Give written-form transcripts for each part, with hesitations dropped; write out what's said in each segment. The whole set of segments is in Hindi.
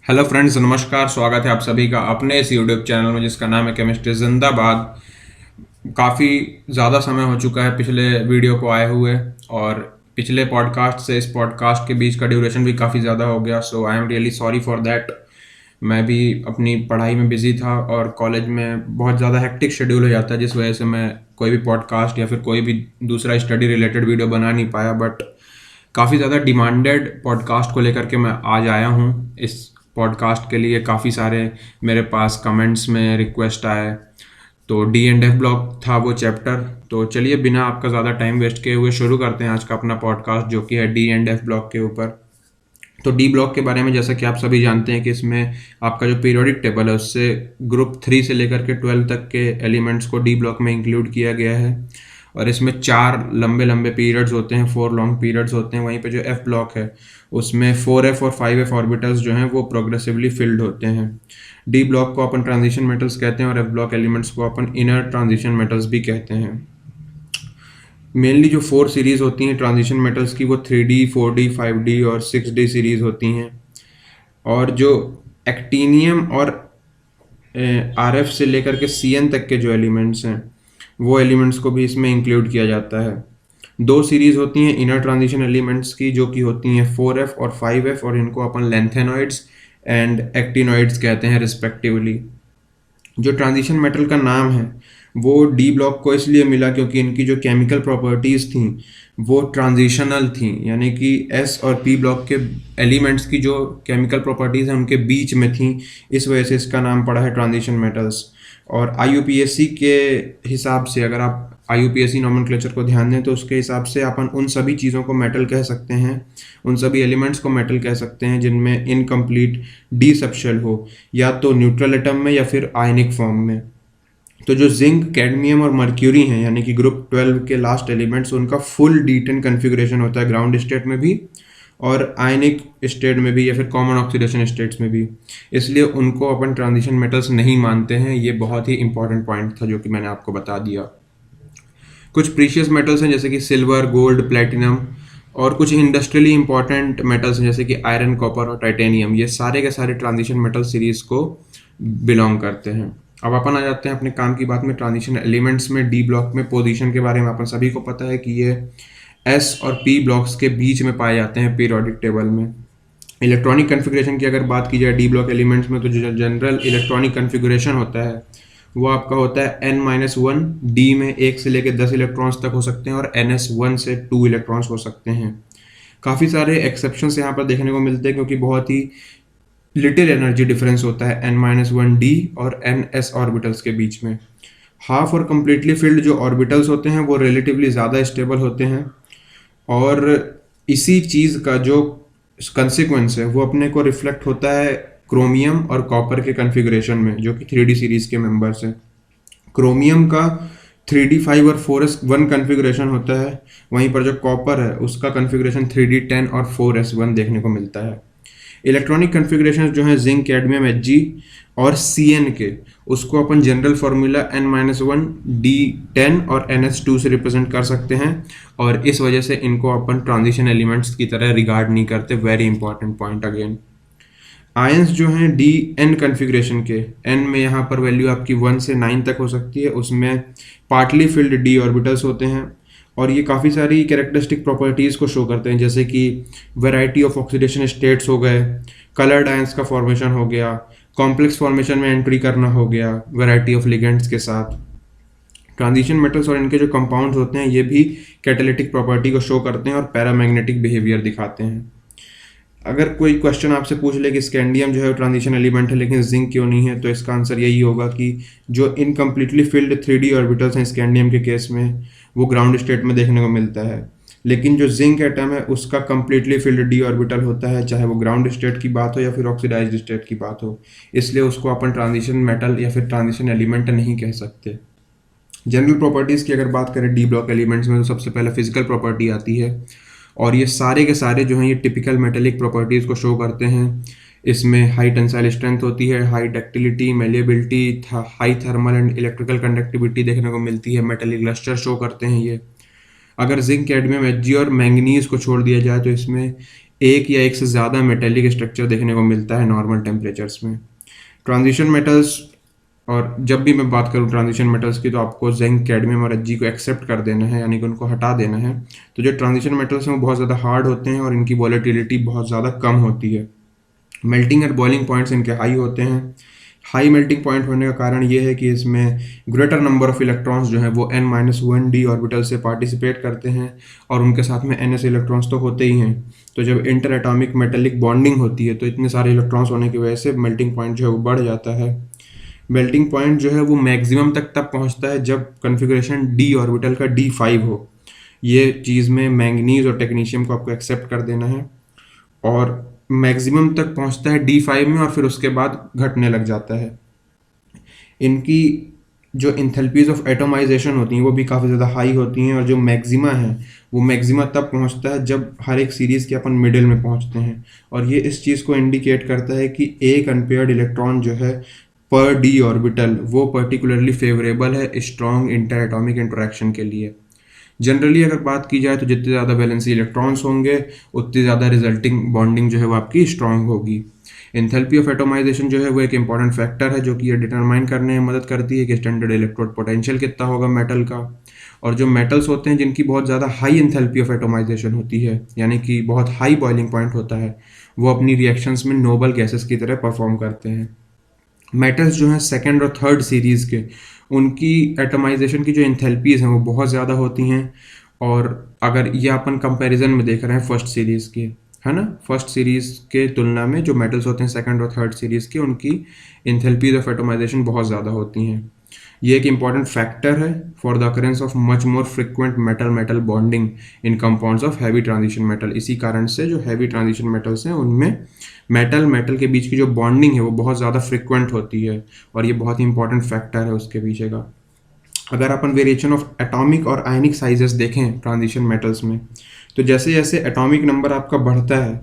हेलो फ्रेंड्स, नमस्कार। स्वागत है आप सभी का अपने इस यूट्यूब चैनल में जिसका नाम है केमिस्ट्री जिंदाबाद। काफ़ी ज़्यादा समय हो चुका है पिछले वीडियो को आए हुए, और पिछले पॉडकास्ट से इस पॉडकास्ट के बीच का ड्यूरेशन भी काफ़ी ज़्यादा हो गया। So I am really sorry for that. मैं भी अपनी पढ़ाई में बिजी था और कॉलेज में बहुत ज़्यादा हेक्टिक शेड्यूल हो जाता है, जिस वजह से मैं कोई भी पॉडकास्ट या फिर कोई भी दूसरा स्टडी रिलेटेड वीडियो बना नहीं पाया। बट काफ़ी ज़्यादा डिमांडेड पॉडकास्ट को लेकर के मैं आज आया हूँ। इस पॉडकास्ट के लिए काफ़ी सारे मेरे पास कमेंट्स में रिक्वेस्ट आए, तो डी एंड एफ ब्लॉक था वो चैप्टर। तो चलिए बिना आपका ज़्यादा टाइम वेस्ट किए हुए शुरू करते हैं आज का अपना पॉडकास्ट, जो कि है डी एंड एफ ब्लॉक के ऊपर। तो डी ब्लॉक के बारे में जैसा कि आप सभी जानते हैं कि इसमें आपका जो पीरियोडिक टेबल है उससे ग्रुप 3 से लेकर के 12 तक के एलिमेंट्स को डी ब्लॉक में इंक्लूड किया गया है। और इसमें 4 लंबे लंबे पीरियड्स होते हैं, 4 लॉन्ग पीरियड्स होते हैं। वहीं पे जो एफ ब्लॉक है उसमें 4f और 5f ऑर्बिटल्स जो हैं वो प्रोग्रेसिवली फिल्ड होते हैं। डी ब्लॉक को अपन ट्रांजिशन मेटल्स कहते हैं और एफ ब्लॉक एलिमेंट्स को अपन इनर ट्रांजिशन मेटल्स भी कहते हैं। मेनली जो 4 सीरीज होती हैं ट्रांजिशन मेटल्स की वो 3D, 4D, 5D और 6D सीरीज होती हैं। और जो एक्टीनियम और RF से लेकर के CN तक के जो एलिमेंट्स हैं वो एलिमेंट्स को भी इसमें इंक्लूड किया जाता है। 2 सीरीज होती हैं इनर ट्रांजिशन एलिमेंट्स की, जो कि होती हैं 4f और 5f, और इनको अपन लेंथेनॉइड्स एंड एक्टिनॉइड्स कहते हैं रिस्पेक्टिवली। जो ट्रांजिशन मेटल का नाम है वो डी ब्लॉक को इसलिए मिला क्योंकि इनकी जो केमिकल प्रॉपर्टीज़ थी वो ट्रांजिशनल थी, यानी कि एस और पी ब्लॉक के एलिमेंट्स की जो केमिकल प्रॉपर्टीज़ हैं उनके बीच में थी। इस वजह से इसका नाम पड़ा है ट्रांजिशन मेटल्स। और IUPAC के हिसाब से, अगर आप IUPAC नॉमेनक्लेचर को ध्यान दें तो उसके हिसाब से अपन उन सभी चीज़ों को मेटल कह सकते हैं, उन सभी एलिमेंट्स को मेटल कह सकते हैं जिनमें इनकम्प्लीट डी सबशेल हो, या तो न्यूट्रल एटम में या फिर आयनिक फॉर्म में। तो जो जिंक, कैडमियम और मर्क्यूरी हैं यानी कि ग्रुप 12 के लास्ट एलिमेंट्स, उनका फुल D10 कन्फिगरेशन होता है ग्राउंड स्टेट में भी और आयनिक स्टेट में भी या फिर कॉमन ऑक्सीडेशन स्टेट्स में भी। इसलिए उनको अपन ट्रांजिशन मेटल्स नहीं मानते हैं। ये बहुत ही इंपॉर्टेंट पॉइंट था जो कि मैंने आपको बता दिया। कुछ प्रीशियस मेटल्स हैं जैसे कि सिल्वर, गोल्ड, प्लेटिनम, और कुछ इंडस्ट्रियली इंपॉर्टेंट मेटल्स हैं जैसे कि आयरन, कॉपर और टाइटेनियम। ये सारे के सारे ट्रांजिशन मेटल सीरीज को बिलोंग करते हैं। अब अपन आ जाते हैं अपने काम की बात में ट्रांजिशन एलिमेंट्स में। डी ब्लॉक में पोजीशन के बारे में अपन सभी को पता है कि ये एस और पी ब्लॉक्स के बीच में पाए जाते हैं पीरियोडिक टेबल में। इलेक्ट्रॉनिक कन्फिगरेशन की अगर बात की जाए डी ब्लॉक एलिमेंट्स में, तो जो जनरल इलेक्ट्रॉनिक कन्फिगरेशन होता है वो आपका होता है n-1। डी में 1 से लेकर 10 इलेक्ट्रॉन्स तक हो सकते हैं और ns1 से 2 इलेक्ट्रॉन्स हो सकते हैं। काफ़ी सारे एक्सेप्शंस यहाँ पर देखने को मिलते हैं क्योंकि बहुत ही लिटिल एनर्जी डिफरेंस होता है n-1 डी और ns ऑर्बिटल्स के बीच में। हाफ और कम्प्लीटली फिल्ड जो ऑर्बिटल्स होते हैं वो रिलेटिवली ज़्यादा स्टेबल होते हैं, और इसी चीज़ का जो कंसिक्वेंस है वो अपने को रिफ्लेक्ट होता है क्रोमियम और कॉपर के कन्फिगरेशन में, जो कि 3D सीरीज के मेंबर्स हैं। क्रोमियम का 3D 5 और 4s1 कन्फिगरेशन होता है, वहीं पर जो कॉपर है उसका कन्फिगरेशन 3D 10 और 4s1 देखने को मिलता है। इलेक्ट्रॉनिक कन्फिगरेशन जो है जिंक, कैडमियम, Hg और CN के, उसको अपन जनरल फार्मूला n-1 D10 और ns2 से रिप्रेजेंट कर सकते हैं, और इस वजह से इनको अपन ट्रांजिशन एलिमेंट्स की तरह रिगार्ड नहीं करते। Very important point again. Ions जो हैं Dn कन्फिगरेशन के, n में यहाँ पर वैल्यू आपकी 1 से 9 तक हो सकती है, उसमें पार्टली फिल्ड d ऑर्बिटल्स होते हैं, और ये काफ़ी सारी कैरेक्टरिस्टिक प्रॉपर्टीज़ को शो करते हैं जैसे कि वैरायटी ऑफ ऑक्सीडेशन स्टेट्स हो गए, कलर्ड आयंस का फॉर्मेशन हो गया, कॉम्प्लेक्स फॉर्मेशन में एंट्री करना हो गया वैरायटी ऑफ लिगेंड्स के साथ। ट्रांजिशन मेटल्स और इनके जो कंपाउंड्स होते हैं ये भी कैटालिटिक प्रॉपर्टी को शो करते हैं और पैरामैग्नेटिक बिहेवियर दिखाते हैं। अगर कोई क्वेश्चन आपसे पूछ ले कि स्कैंडियम जो है ट्रांजिशन एलिमेंट है लेकिन जिंक क्यों नहीं है, तो इसका आंसर यही होगा कि जो इनकम्प्लीटली फिल्ड 3D ऑर्बिटल्स हैं स्कैंडियम के केस में वो ग्राउंड स्टेट में देखने को मिलता है, लेकिन जो जिंक एटम है उसका कम्प्लीटली फिल्ड d ऑर्बिटल होता है, चाहे वो ग्राउंड स्टेट की बात हो या फिर ऑक्सीडाइज्ड स्टेट की बात हो। इसलिए उसको अपन ट्रांजिशन मेटल या फिर ट्रांजिशन एलिमेंट नहीं कह सकते। जनरल प्रॉपर्टीज़ की अगर बात करें डी ब्लॉक एलिमेंट्स में, तो सबसे पहले फिजिकल प्रॉपर्टी आती है, और ये सारे के सारे जो हैं ये टिपिकल मेटेलिक प्रॉपर्टीज़ को शो करते हैं। इसमें हाई टेंसाइल स्ट्रेंथ होती है, high ductility, malleability, high thermal and electrical conductivity देखने को मिलती है, मेटेलिक लस्टर शो करते हैं ये। अगर जिंक, कैडमियम, Hg और मैंगनीज को छोड़ दिया जाए तो इसमें एक या एक से ज़्यादा मेटेलिक स्ट्रक्चर देखने को मिलता है नॉर्मल टेम्परेचर्स में। ट्रांजिशन मेटल्स, और जब भी मैं बात करूँ ट्रांजिशन मेटल्स की, तो आपको जिंक, कैडमियम और Ag को एक्सेप्ट कर देना है, यानी कि उनको हटा देना है। तो जो ट्रांजिशन मेटल्स हैं वो बहुत ज़्यादा हार्ड होते हैं और इनकी वॉलेटिलिटी बहुत ज़्यादा कम होती है। मेल्टिंग एंड बॉइलिंग पॉइंट्स इनके हाई होते हैं। हाई मेल्टिंग पॉइंट होने का कारण ये है कि इसमें ग्रेटर नंबर ऑफ इलेक्ट्रॉन्स जो हैं वो n-1d ऑर्बिटल से पार्टिसिपेट करते हैं, और उनके साथ में ns इलेक्ट्रॉन्स तो होते ही हैं। तो जब इंटर एटॉमिक मेटेलिक बॉन्डिंग होती है तो इतने सारे इलेक्ट्रॉन्स होने की वजह से मेल्टिंग पॉइंट जो है वो बढ़ जाता है। मेल्टिंग पॉइंट जो है वो मैक्सिमम तक तब पहुंचता है जब कन्फिग्रेशन d ऑर्बिटल का d5 हो। ये चीज़ में मैंगनीज और टेक्नीशियम को आपको एक्सेप्ट कर देना है, और मैक्सिमम तक पहुंचता है d5 में और फिर उसके बाद घटने लग जाता है। इनकी जो इंथैल्पीज ऑफ एटोमाइजेशन होती हैं वो भी काफ़ी ज़्यादा हाई होती हैं, और जो मैक्सिमा है वो मैक्सिमा तब पहुंचता है जब हर एक सीरीज़ के अपन मिडिल में पहुंचते हैं, और ये इस चीज़ को इंडिकेट करता है कि एक अनपेयर्ड इलेक्ट्रॉन जो है पर डी ऑर्बिटल वो पर्टिकुलरली फेवरेबल है स्ट्रॉन्ग इंटर एटॉमिक इंटरेक्शन के लिए। जनरली अगर बात की जाए तो जितने ज़्यादा वैलेंसी इलेक्ट्रॉन्स होंगे उतनी ज़्यादा रिजल्टिंग बॉन्डिंग जो है वो आपकी स्ट्रांग होगी। एंथैल्पी ऑफ एटोमाइजेशन जो है वो एक इंपॉर्टेंट फैक्टर है जो कि ये डिटरमाइन करने में मदद करती है कि स्टैंडर्ड इलेक्ट्रोड पोटेंशियल कितना होगा मेटल का। और जो मेटल्स होते हैं जिनकी बहुत ज़्यादा हाई एंथैल्पी ऑफ एटोमाइजेशन होती है, यानी कि बहुत हाई बॉइलिंग पॉइंट होता है, वो अपनी रिएक्शंस में नोबल गैसेस की तरह परफॉर्म करते हैं। मेटल्स जो हैं सेकंड और थर्ड सीरीज़ के, उनकी एटमाइजेशन की जो एंथैल्पीज़ हैं वो बहुत ज़्यादा होती हैं। और अगर ये अपन कंपैरिजन में देख रहे हैं फर्स्ट सीरीज़ की, है ना, फर्स्ट सीरीज़ के तुलना में जो मेटल्स होते हैं सेकंड और थर्ड सीरीज़ के, उनकी एंथैल्पीज़ ऑफ एटमाइजेशन बहुत ज़्यादा होती हैं। ये एक इंपॉर्टेंट फैक्टर है for the occurrence of much more frequent metal metal bonding in compounds of heavy transition metal. इसी कारण से जो हैवी ट्रांजिशन मेटल्स हैं उनमें मेटल मेटल के बीच की जो बॉन्डिंग है वो बहुत ज़्यादा फ्रिक्वेंट होती है, और ये बहुत ही इंपॉर्टेंट फैक्टर है उसके पीछे का। अगर अपन वेरिएशन ऑफ एटॉमिक और आयनिक साइजेस देखें ट्रांजिशन मेटल्स में, तो जैसे जैसे एटॉमिक नंबर आपका बढ़ता है,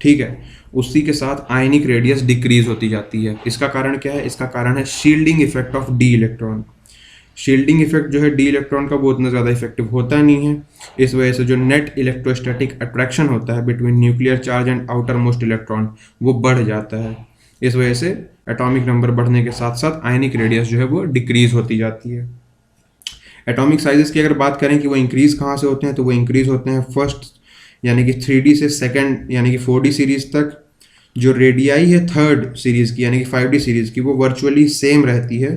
ठीक है, उसी के साथ आयनिक रेडियस डिक्रीज होती जाती है। इसका कारण क्या है? इसका कारण है shielding effect of D electron. Shielding effect जो है डी इलेक्ट्रॉन का वो उतना ज़्यादा इफेक्टिव होता नहीं है। इस वजह से जो नेट इलेक्ट्रोस्टैटिक अट्रैक्शन होता है between nuclear charge and outer most electron वो बढ़ जाता है। इस वजह से एटॉमिक नंबर बढ़ने के साथ साथ आयनिक रेडियस जो है वो डिक्रीज होती जाती है। एटॉमिक साइजेस की अगर बात करें कि वो इंक्रीज कहाँ से होते हैं, तो वो इंक्रीज होते हैं फर्स्ट यानी कि 3D से सेकंड यानी कि 4D सीरीज तक। जो रेडियाई है थर्ड सीरीज की यानी कि 5D सीरीज की, वो वर्चुअली सेम रहती है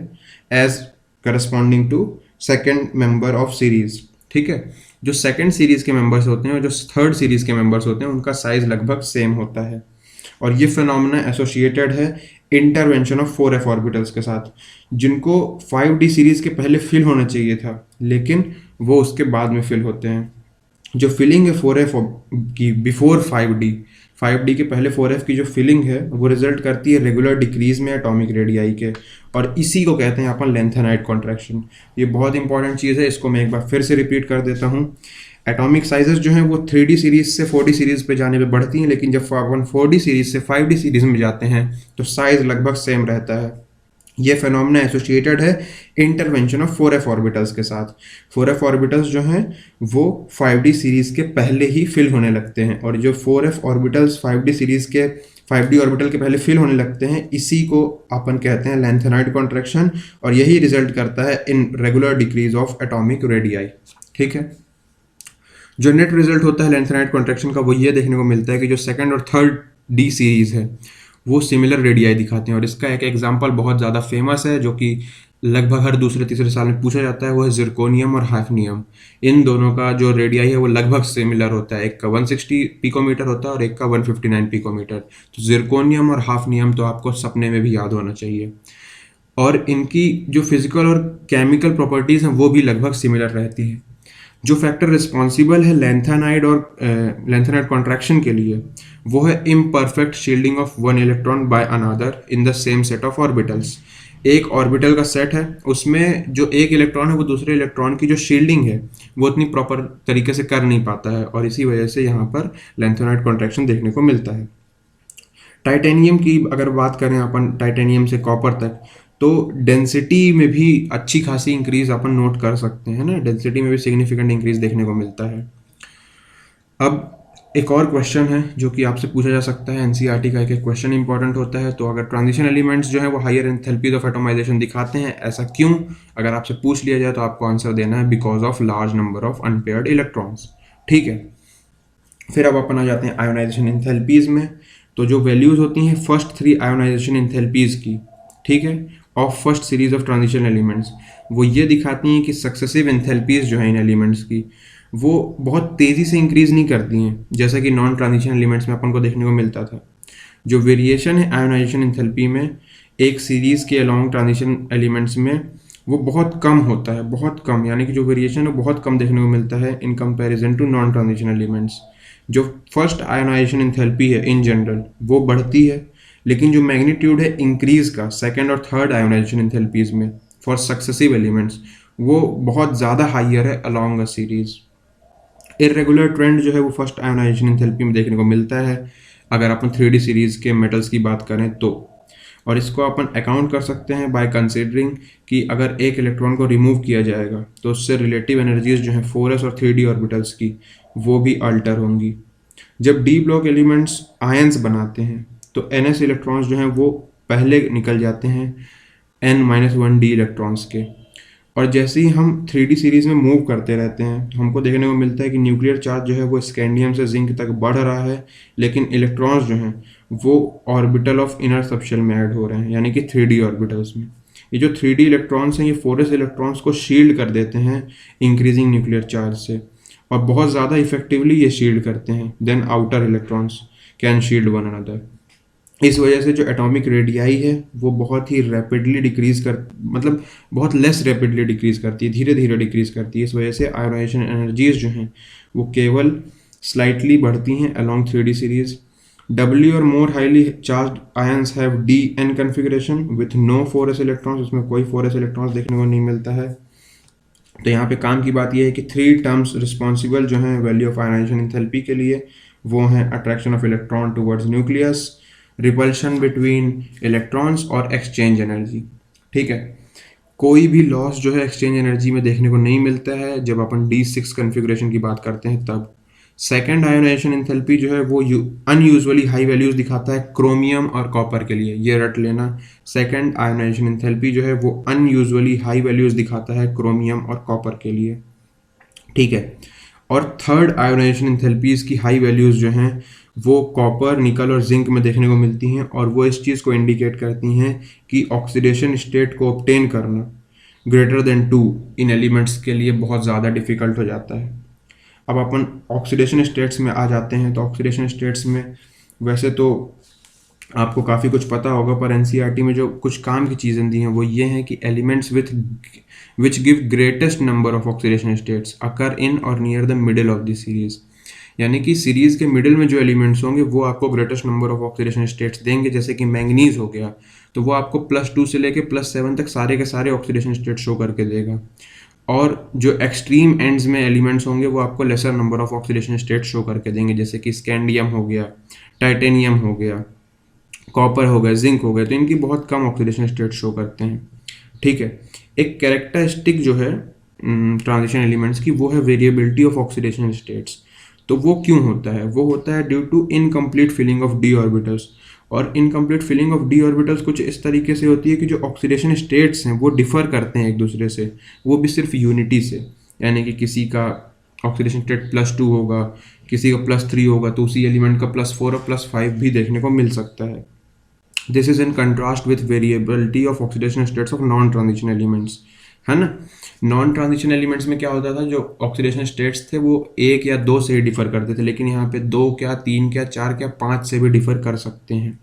as corresponding to second member of series. ठीक है, जो सेकंड सीरीज के मेंबर्स होते हैं और जो थर्ड सीरीज के मेंबर्स होते हैं उनका साइज लगभग सेम होता है, और ये फिनोमेना एसोसिएटेड है इंटरवेंशन ऑफ 4f ऑर्बिटल्स के साथ, जिनको 5D सीरीज के पहले फिल होना चाहिए था लेकिन वो उसके बाद में फिल होते हैं। जो फिलिंग है 4f की बिफोर 5D के पहले 4f की जो फिलिंग है वो रिजल्ट करती है रेगुलर डिक्रीज में एटॉमिक रेडियाई के, और इसी को कहते हैं अपन लेंथेनाइड कॉन्ट्रैक्शन। ये बहुत इंपॉर्टेंट चीज़ है, इसको मैं एक बार फिर से रिपीट कर देता हूँ। एटॉमिक साइजेस जो हैं वो 3D सीरीज से 4D सीरीज पे जाने पे बढ़ती हैं, लेकिन जब अपन 4D सीरीज से 5D सीरीज में जाते हैं तो साइज लगभग सेम रहता है। ये फिनोमेना एसोसिएटेड है इंटरवेंशन ऑफ 4f ऑर्बिटल्स के साथ। 4f ऑर्बिटल्स जो हैं वो 5D सीरीज के पहले ही फिल होने लगते हैं, और जो 4f ऑर्बिटल्स 5D सीरीज के 5D ऑर्बिटल के पहले फिल होने लगते हैं, इसी को अपन कहते हैं लेंथेनाइड कॉन्ट्रैक्शन, और यही रिजल्ट करता है in regular decrease of atomic radii. ठीक है, जो नेट रिजल्ट होता है लेंथेनाइड कॉन्ट्रैक्शन का वो ये देखने को मिलता है कि जो सेकंड और थर्ड डी सीरीज है वो सिमिलर रेडियाई दिखाते हैं, और इसका एक एग्जांपल बहुत ज़्यादा फेमस है जो कि लगभग हर दूसरे तीसरे साल में पूछा जाता है, वो है जिरकोनियम और हाफनियम। इन दोनों का जो रेडियाई है वो लगभग सिमिलर होता है, एक का 160 पिकोमीटर होता है और एक का 159 पिकोमीटर। तो जिरकोनियम और हाफनियम तो आपको सपने में भी याद होना चाहिए, और इनकी जो फिजिकल और केमिकल प्रॉपर्टीज़ हैं वो भी लगभग सिमिलर रहती हैं। जो फैक्टर रिस्पॉन्सिबल है लेंथेनाइड और लेंथेनाइड कॉन्ट्रैक्शन के लिए वो है imperfect shielding of one electron by another in the same set of orbitals. एक ऑर्बिटल का सेट है, उसमें जो एक इलेक्ट्रॉन है वो दूसरे इलेक्ट्रॉन की जो शील्डिंग है वो उतनी प्रॉपर तरीके से कर नहीं पाता है, और इसी वजह से यहाँ पर लेंथेनाइड कॉन्ट्रैक्शन देखने को मिलता है। टाइटेनियम की अगर बात करें अपन, टाइटेनियम से कॉपर तक, तो डेंसिटी में भी अच्छी खासी इंक्रीज अपन नोट कर सकते हैं ना, डेंसिटी में भी सिग्निफिकेंट इंक्रीज देखने को मिलता है। अब एक और क्वेश्चन है जो कि आपसे पूछा जा सकता है, एनसीईआरटी का एक क्वेश्चन इंपॉर्टेंट होता है। तो अगर ट्रांजिशन एलिमेंट्स जो है वो हायर एंथैल्पीज ऑफ एटॉमाइजेशन दिखाते हैं, ऐसा क्यों? अगर आपसे पूछ लिया जाए तो आपको आंसर देना है because of large number of unpaired electrons. ठीक है, फिर अब अपन आ जाते हैं आयोनाइजेशन एंथैल्पीज में। तो जो वैल्यूज होती हैं फर्स्ट 3 आयोनाइजेशन एंथैल्पीज की, ठीक है, of first series of transition elements, वो ये दिखाती हैं कि सक्सेसिव एंथैल्पीज जो है इन एलिमेंट्स की वो बहुत तेज़ी से इंक्रीज नहीं करती हैं, जैसा कि नॉन ट्रांजिशन एलिमेंट्स में अपन को देखने को मिलता था। जो वेरिएशन है आयोनाइजेशन एंथैल्पी में एक सीरीज के अलॉन्ग ट्रांजिशन एलिमेंट्स में, वो बहुत कम होता है, बहुत कम, यानी कि जो वेरिएशन है बहुत कम देखने को मिलता है in comparison to non transition elements. जो फर्स्ट आयोनाइजेशन एंथैल्पी है इन जनरल वो बढ़ती है, लेकिन जो मैग्नीट्यूड है इंक्रीज का सेकंड और थर्ड आयोनाइजेशन एंथैल्पीज में फॉर सक्सेसिव एलिमेंट्स वो बहुत ज़्यादा हाइयर है along a series. Irregular trend जो है वो फर्स्ट आयोनाइजेशन एंथैल्पी में देखने को मिलता है अगर अपन 3D सीरीज के मेटल्स की बात करें तो। और इसको अपन अकाउंट कर सकते हैं बाय कंसीडरिंग कि अगर एक इलेक्ट्रॉन को रिमूव किया जाएगा तो उससे रिलेटिव एनर्जीज जो हैं 4s और 3D ऑर्बिटल्स की वो भी अल्टर होंगी। जब डी ब्लॉक एलिमेंट्स आयंस बनाते हैं तो ns इलेक्ट्रॉन्स जो हैं वो पहले निकल जाते हैं n-1d इलेक्ट्रॉन्स के। और जैसे ही हम 3D सीरीज में मूव करते रहते हैं हमको देखने को मिलता है कि न्यूक्लियर चार्ज जो है वो स्कैंडियम से जिंक तक बढ़ रहा है, लेकिन इलेक्ट्रॉन्स जो हैं वो ऑर्बिटल ऑफ इनर सबशेल में ऐड हो रहे हैं, यानी कि 3D ऑर्बिटल्स में। ये जो 3D इलेक्ट्रॉन्स हैं ये 4s इलेक्ट्रॉन्स को शील्ड कर देते हैं इंक्रीजिंग न्यूक्लियर चार्ज से, और बहुत ज़्यादा इफेक्टिवली ये शील्ड करते हैं then outer electrons can shield one another. इस वजह से जो एटॉमिक रेडियाई है वो बहुत ही रैपिडली डिक्रीज कर, मतलब बहुत लेस रैपिडली डिक्रीज करती है, धीरे धीरे डिक्रीज करती है। इस वजह से आयोनाइजेशन एनर्जीज जो हैं वो केवल स्लाइटली बढ़ती हैं अलॉन्ग 3D सीरीज। W और more highly charged ions have DN configuration with no 4s electrons, उसमें कोई 4s इलेक्ट्रॉन्स देखने को नहीं मिलता है। तो यहाँ पे काम की बात यह है कि 3 टर्म्स रिस्पॉन्सिबल जो हैं वैल्यू ऑफ आयोनाइजेशन एंथैल्पी के लिए वो हैं attraction of electron towards nucleus, repulsion between electrons और एक्सचेंज एनर्जी। ठीक है, कोई भी लॉस जो है एक्सचेंज एनर्जी में देखने को नहीं मिलता है जब अपन D6 कन्फिग्रेशन की बात करते हैं तब। सेकेंड आयोनाइजेशन एंथैल्पी जो है वो अनयूजुअली हाई वैल्यूज दिखाता है क्रोमियम और कॉपर के लिए, ये रट लेना। सेकेंड आयोनाइजेशन एंथैल्पी जो है वो अनयूजुअली हाई वैल्यूज दिखाता है क्रोमियम और कॉपर के लिए। ठीक है, और थर्ड आयोनाइजेशन एंथैल्पीज की हाई वैल्यूज जो हैं वो कॉपर, निकल और जिंक में देखने को मिलती हैं, और वो इस चीज़ को इंडिकेट करती हैं कि ऑक्सीडेशन स्टेट को ऑब्टेन करना ग्रेटर देन 2 इन एलिमेंट्स के लिए बहुत ज़्यादा डिफिकल्ट हो जाता है। अब अपन ऑक्सीडेशन स्टेट्स में आ जाते हैं। तो ऑक्सीडेशन स्टेट्स में वैसे तो आपको काफ़ी कुछ पता होगा, पर एनसीईआरटी में जो कुछ काम की चीज़ें दी हैं वो ये हैं कि elements which give greatest number of oxidation states occur in or near the middle of the series, यानी कि सीरीज के मिडिल में जो एलिमेंट्स होंगे वो आपको greatest number of oxidation states देंगे। जैसे कि मैंगनीज हो गया तो वो आपको +2 से लेके +7 तक सारे के सारे ऑक्सीडेशन स्टेट शो करके देगा, और जो एक्सट्रीम एंड्स में एलिमेंट्स होंगे वो आपको laser number of oxidation state show करके देंगे, जैसे कि स्कैंडियम हो गया, टाइटेनियम हो गया, कॉपर हो गया, जिंक हो गया, तो इनकी बहुत कम ऑक्सीडेशन स्टेट शो करते हैं। ठीक है, एक कैरेक्टरिस्टिक जो है ट्रांजिशन एलिमेंट्स की वो है वेरिएबिलिटी ऑफ ऑक्सीडेशन स्टेट्स। तो वो क्यों होता है? वो होता है due to incomplete filling of D orbitals. और incomplete filling of D orbitals कुछ इस तरीके से होती है कि जो ऑक्सीडेशन स्टेट्स हैं वो डिफर करते हैं एक दूसरे से, वो भी सिर्फ यूनिटी से, यानी कि किसी का ऑक्सीडेशन स्टेट +2 होगा, किसी का +3 होगा, तो उसी एलिमेंट का +4 और +5 भी देखने को मिल सकता है। This is in contrast with variability of oxidation states of non transition elements, है ना। नॉन ट्रांजिशन एलिमेंट्स में क्या होता था, जो ऑक्सीडेशन स्टेट्स थे वो 1 या 2 से ही डिफर करते थे, लेकिन यहाँ पे 2 क्या, 3 क्या, 4 क्या, 5 से भी डिफर कर सकते हैं।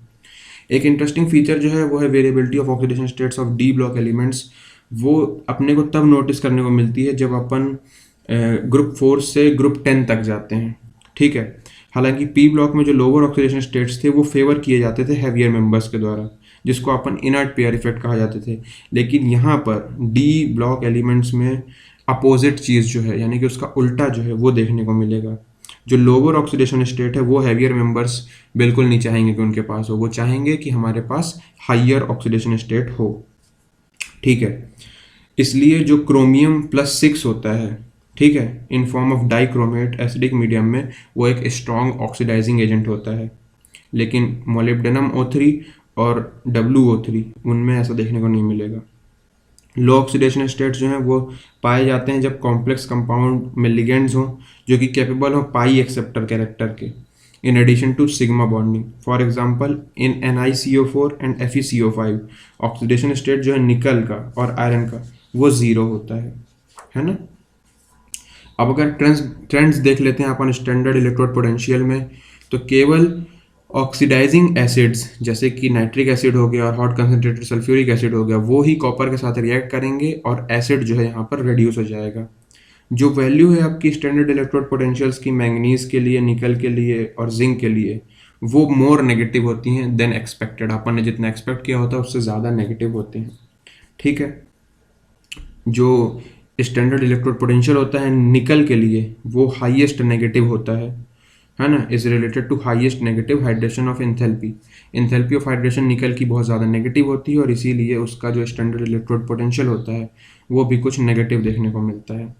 एक इंटरेस्टिंग फीचर जो है वो है variability of oxidation states of D block elements. वो अपने को तब नोटिस करने को मिलती है जब अपन ग्रुप 4 से ग्रुप 10 तक जाते हैं। ठीक है, हालांकि पी ब्लॉक में जो लोअर ऑक्सीडेशन स्टेट्स थे वो फेवर किए जाते थे हैवियर मेंबर्स के द्वारा, जिसको अपन इनर्ट पेयर इफेक्ट कहा जाते थे। लेकिन यहाँ पर डी ब्लॉक एलिमेंट्स में अपोजिट चीज़ जो है, यानी कि उसका उल्टा जो है वो देखने को मिलेगा। जो लोअर ऑक्सीडेशन स्टेट है वो हैवियर मेंबर्स बिल्कुल नहीं चाहेंगे कि उनके पास हो, वो चाहेंगे कि हमारे पास हाइयर ऑक्सीडेशन स्टेट हो। ठीक है, इसलिए जो क्रोमियम +6 होता है ठीक है, in form of dichromate acidic medium में वो एक स्ट्रॉन्ग ऑक्सीडाइजिंग एजेंट होता है। लेकिन मोलिब्डेनम O3 और WO3 उनमें ऐसा देखने को नहीं मिलेगा। लो ऑक्सीडेशन स्टेट्स जो हैं वो पाए जाते हैं जब कॉम्प्लेक्स कंपाउंड में लिगेंड्स हों जो कि कैपेबल हो पाई एक्सेप्टर कैरेक्टर के, in addition to sigma bonding. For example in NiCO4 and FeCO5 oxidation state जो है निकल का और आयरन का वो ज़ीरो होता है ना। अब अगर ट्रेंड्स देख लेते हैं अपन स्टैंडर्ड इलेक्ट्रोड पोटेंशियल में, तो केवल ऑक्सीडाइजिंग एसिड्स जैसे कि नाइट्रिक एसिड हो गया और हॉट कंसनट्रेटेड सल्फ्यूरिक एसिड हो गया वो ही कॉपर के साथ रिएक्ट करेंगे और एसिड जो है यहाँ पर रिड्यूस हो जाएगा। जो वैल्यू है आपकी स्टैंडर्ड इलेक्ट्रोड पोटेंशियल्स की मैंगनीज के लिए, निकल के लिए और जिंक के लिए, वो मोर नेगेटिव होती हैं देन एक्सपेक्टेड। अपन ने जितना एक्सपेक्ट किया होता है उससे ज़्यादा नेगेटिव होते हैं। ठीक है, जो स्टैंडर्ड इलेक्ट्रोड पोटेंशियल होता है निकल के लिए वो हाईएस्ट नेगेटिव होता है ना, is related to highest negative hydration of enthalpy. Enthalpy of hydration nickel की बहुत ज़्यादा नेगेटिव होती है और इसीलिए उसका जो स्टैंडर्ड इलेक्ट्रोड पोटेंशियल होता है वो भी कुछ नेगेटिव देखने को मिलता है।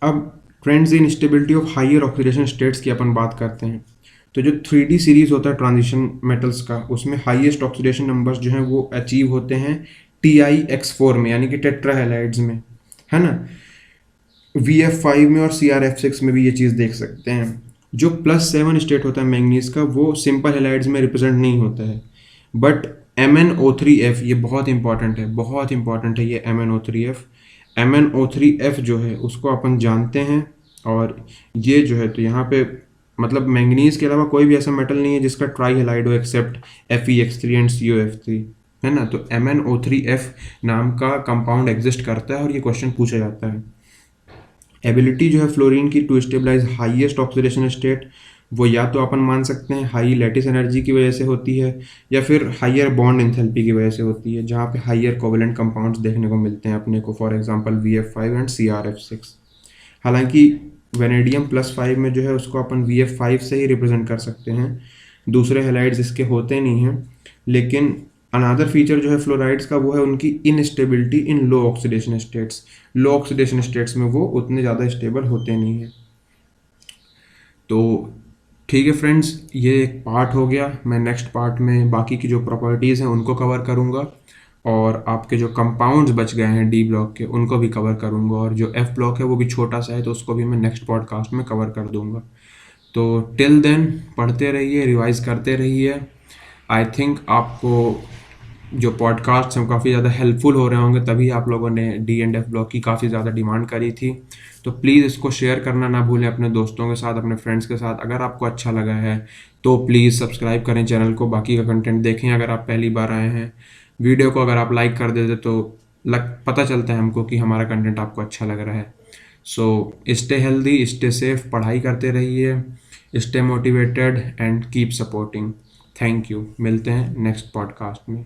अब trends in stability of higher oxidation states की अपन बात करते हैं, तो जो 3D सीरीज होता है ट्रांजिशन मेटल्स का उसमें हाईएस्ट ऑक्सीडेशन नंबर्स जो हैं वो अचीव होते हैं TiX4 में, यानी कि टेट्रा हैलाइड्स में, है ना। VF5 में और CrF6 में भी ये चीज़ देख सकते हैं। जो +7 स्टेट होता है मैंगनीज का वो सिंपल हैलाइड्स में रिप्रेजेंट नहीं होता है, बट MnO3F ये बहुत इंपॉर्टेंट है, बहुत इंपॉर्टेंट है ये MnO3F। MnO3F जो है उसको अपन जानते हैं, और ये जो है तो यहाँ पे मतलब मैंगनीज के अलावा कोई भी ऐसा मेटल नहीं है जिसका ट्राई हैलाइड हो एक्सेप्ट FeX3 एंड COF3, है ना। तो MnO3F नाम का कंपाउंड एग्जिस्ट करता है और ये क्वेश्चन पूछा जाता है। एबिलिटी जो है फ्लोरीन की to stabilize highest oxidation state, वो या तो अपन मान सकते हैं हाई लैटिस एनर्जी की वजह से होती है या फिर हाइयर बॉन्ड एंथैल्पी की वजह से होती है, जहाँ पे हाइयर कोवेलेंट कंपाउंड्स देखने को मिलते हैं अपने को, for example VF5 and CrF6। हालांकि वेनेडियम +5 में जो है उसको अपन VF5 से ही रिप्रेजेंट कर सकते हैं, दूसरे हैलाइड्स इसके होते नहीं हैं। लेकिन अनादर फीचर जो है फ्लोराइड्स का वो है उनकी इनस्टेबिलिटी इन लो ऑक्सीडेशन स्टेट्स। लो ऑक्सीडेशन स्टेट्स में वो उतने ज़्यादा स्टेबल होते नहीं हैं। तो ठीक है फ्रेंड्स, ये एक पार्ट हो गया। मैं नेक्स्ट पार्ट में बाकी की जो प्रॉपर्टीज़ हैं उनको कवर करूँगा, और आपके जो कंपाउंड्स बच गए हैं D ब्लॉक के उनको भी कवर करूँगा, और जो F ब्लॉक है वो भी छोटा सा है तो उसको भी मैं नेक्स्ट पॉडकास्ट में कवर कर दूँगा। तो टिल देन पढ़ते रहिए, रिवाइज करते रहिए। आई थिंक आपको जो पॉडकास्ट हैं काफ़ी ज़्यादा हेल्पफुल हो रहे होंगे, तभी आप लोगों ने D एंड F ब्लॉक की काफ़ी ज़्यादा डिमांड करी थी। तो प्लीज़ इसको शेयर करना ना भूलें अपने दोस्तों के साथ, अपने फ्रेंड्स के साथ। अगर आपको अच्छा लगा है तो प्लीज़ सब्सक्राइब करें चैनल को, बाकी का कंटेंट देखें अगर आप पहली बार आए हैं। वीडियो को अगर आप लाइक कर देते तो पता चलता है हमको कि हमारा कंटेंट आपको अच्छा लग रहा है। So stay healthy, stay safe, पढ़ाई करते रहिए, stay motivated and keep supporting. Thank you. मिलते हैं नेक्स्ट पॉडकास्ट में।